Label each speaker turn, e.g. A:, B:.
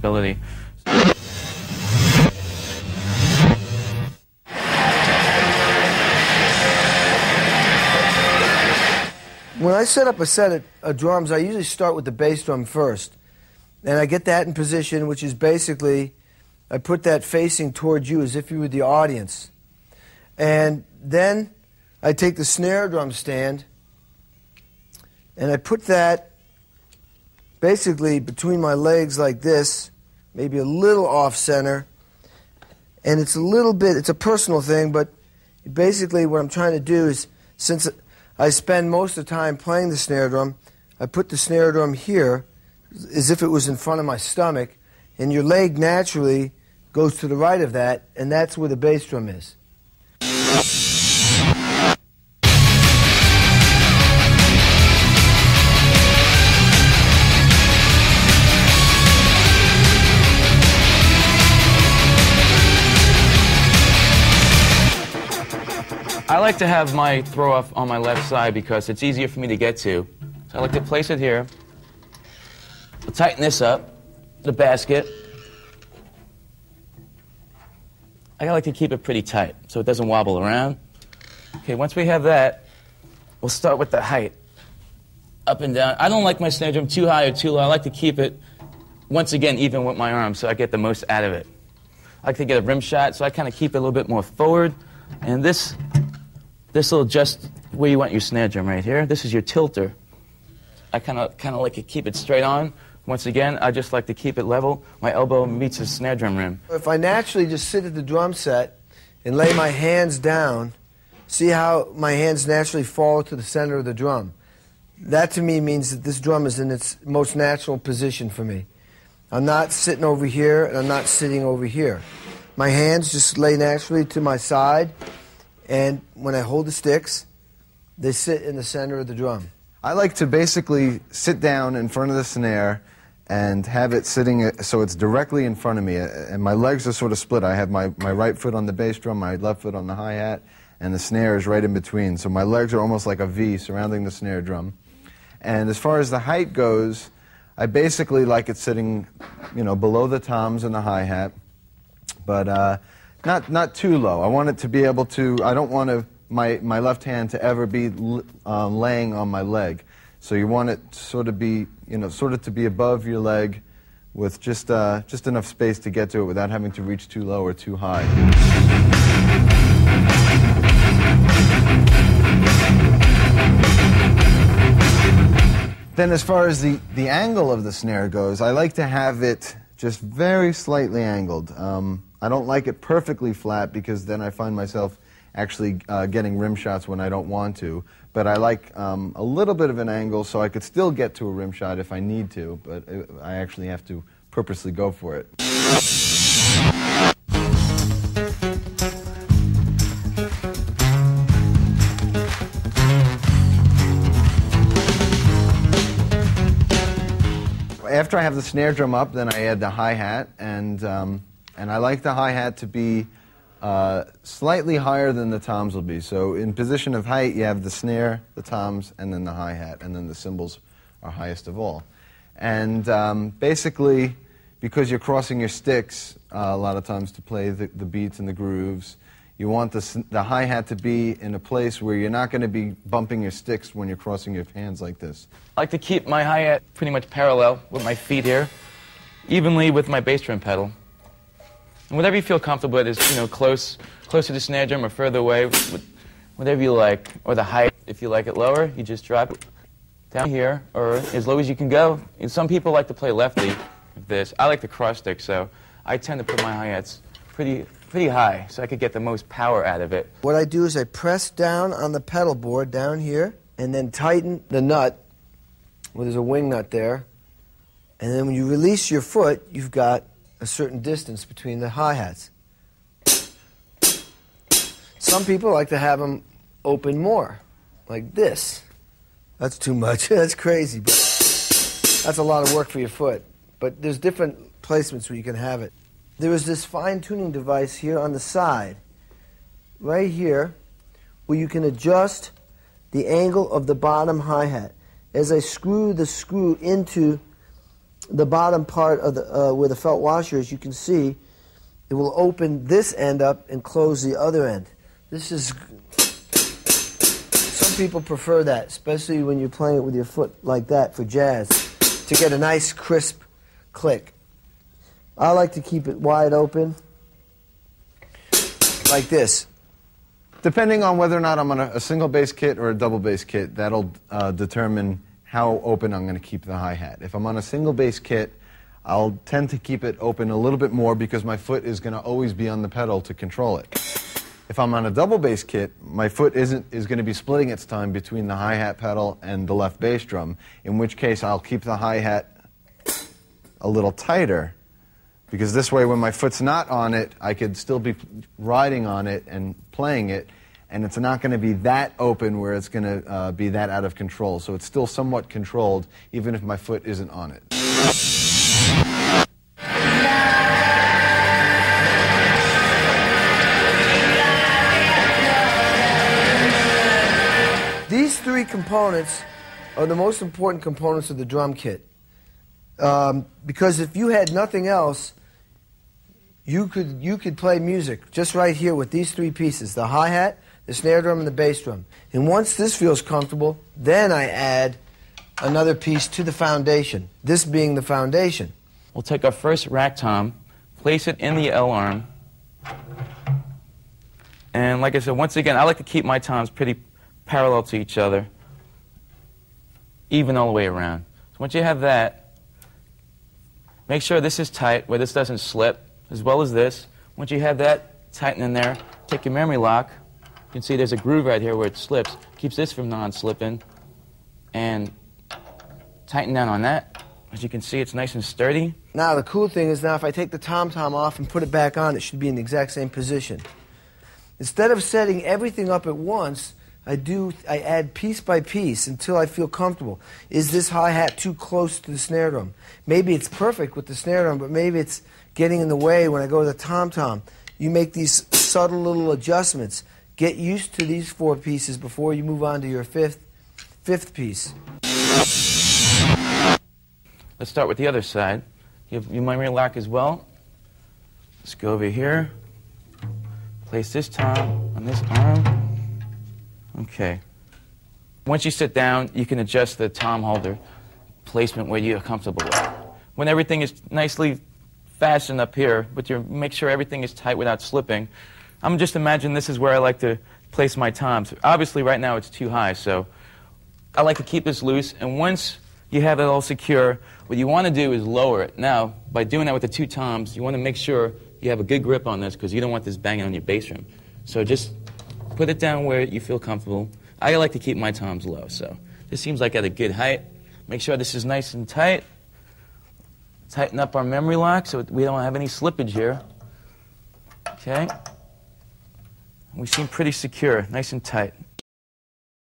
A: ability.
B: When I set up a set of drums, I usually start with the bass drum first. And I get that in position, which is basically, I put that facing towards you as if you were the audience. And then I take the snare drum stand and I put that basically between my legs like this, maybe a little off center. And it's a little bit, it's a personal thing, but basically what I'm trying to do is, since I spend most of the time playing the snare drum, I put the snare drum here as if it was in front of my stomach, and your leg naturally goes to the right of that, and that's where the bass drum is.
A: I like to have my throw-off on my left side because it's easier for me to get to. So I like to place it here. I'll tighten this up, the basket. I like to keep it pretty tight so it doesn't wobble around. Okay, once we have that, we'll start with the height. Up and down. I don't like my snare drum too high or too low. I like to keep it, once again, even with my arms so I get the most out of it. I like to get a rim shot, so I kind of keep it a little bit more forward. And this will adjust where you want your snare drum right here. This is your tilter. I kind of like to keep it straight on. Once again, I just like to keep it level. My elbow meets the snare drum rim.
B: If I naturally just sit at the drum set and lay my hands down, see how my hands naturally fall to the center of the drum. That to me means that this drum is in its most natural position for me. I'm not sitting over here and I'm not sitting over here. My hands just lay naturally to my side, and when I hold the sticks, they sit in the center of the drum.
C: I like to basically sit down in front of the snare and have it sitting so it's directly in front of me, and my legs are sort of split. I have my right foot on the bass drum, my left foot on the hi-hat, and the snare is right in between. So my legs are almost like a V surrounding the snare drum. And as far as the height goes, I basically like it sitting, below the toms and the hi-hat, but not too low. I want it to be able to, I don't want my left hand to ever be laying on my leg. So you want it sort of to be above your leg with just enough space to get to it without having to reach too low or too high. Then as far as the angle of the snare goes, I like to have it just very slightly angled. I don't like it perfectly flat because then I find myself actually getting rim shots when I don't want to. But I like a little bit of an angle so I could still get to a rim shot if I need to, but I actually have to purposely go for it. After I have the snare drum up, then I add the hi-hat, and I like the hi-hat to be slightly higher than the toms will be. So in position of height, you have the snare, the toms, and then the hi-hat, and then the cymbals are highest of all. And basically, because you're crossing your sticks a lot of times to play the beats and the grooves, you want the hi-hat to be in a place where you're not going to be bumping your sticks when you're crossing your hands like this.
A: I like to keep my hi-hat pretty much parallel with my feet here, evenly with my bass drum pedal. And whatever you feel comfortable with is, close to the snare drum or further away, whatever you like. Or the height, if you like it lower, you just drop it down here, or as low as you can go. And some people like to play lefty with this. I like the cross stick, so I tend to put my hi-hats pretty high so I could get the most power out of it.
B: What I do is I press down on the pedal board down here and then tighten the nut, where there's a wing nut there. And then when you release your foot, you've got a certain distance between the hi-hats. Some people like to have them open more, like this. That's too much. That's crazy, but that's a lot of work for your foot. But there's different placements where you can have it. There is this fine-tuning device here on the side, right here, where you can adjust the angle of the bottom hi-hat. As I screw the screw into the bottom part of the where the felt washer is, you can see it will open this end up and close the other end. This is, some people prefer that, especially when you're playing it with your foot like that for jazz, to get a nice crisp click. I like to keep it wide open, like this.
C: Depending on whether or not I'm on a single bass kit or a double bass kit, that'll determine how open I'm going to keep the hi-hat. If I'm on a single bass kit, I'll tend to keep it open a little bit more because my foot is going to always be on the pedal to control it. If I'm on a double bass kit, my foot is going to be splitting its time between the hi-hat pedal and the left bass drum, in which case I'll keep the hi-hat a little tighter, because this way when my foot's not on it, I could still be riding on it and playing it, and it's not going to be that open where it's going to be that out of control. So it's still somewhat controlled, even if my foot isn't on it.
B: These three components are the most important components of the drum kit. Because if you had nothing else, you could play music just right here with these three pieces: the hi-hat, the snare drum, and the bass drum. And once this feels comfortable, then I add another piece to the foundation, this being the foundation.
A: We'll take our first rack tom, place it in the L arm, and like I said, once again, I like to keep my toms pretty parallel to each other, even all the way around. So once you have that, make sure this is tight where this doesn't slip, as well as this. Once you have that tighten in there, take your memory lock. You can see there's a groove right here where it slips. Keeps this from non-slipping. And tighten down on that. As you can see, it's nice and sturdy.
B: Now, the cool thing is now if I take the tom-tom off and put it back on, it should be in the exact same position. Instead of setting everything up at once, I add piece by piece until I feel comfortable. Is this hi-hat too close to the snare drum? Maybe it's perfect with the snare drum, but maybe it's getting in the way when I go to the tom-tom. You make these subtle little adjustments. Get used to these four pieces before you move on to your fifth piece.
A: Let's start with the other side. You have your memory lock as well. Let's go over here. Place this tom on this arm. Okay. Once you sit down, you can adjust the tom holder placement where you're comfortable with. When everything is nicely fastened up here, make sure everything is tight without slipping. I'm just imagine this is where I like to place my toms. Obviously, right now it's too high, so I like to keep this loose. And once you have it all secure, what you want to do is lower it. Now, by doing that with the two toms, you want to make sure you have a good grip on this because you don't want this banging on your bass drum. So just put it down where you feel comfortable. I like to keep my toms low, so this seems like at a good height. Make sure this is nice and tight. Tighten up our memory lock so we don't have any slippage here. Okay. We seem pretty secure, nice and tight.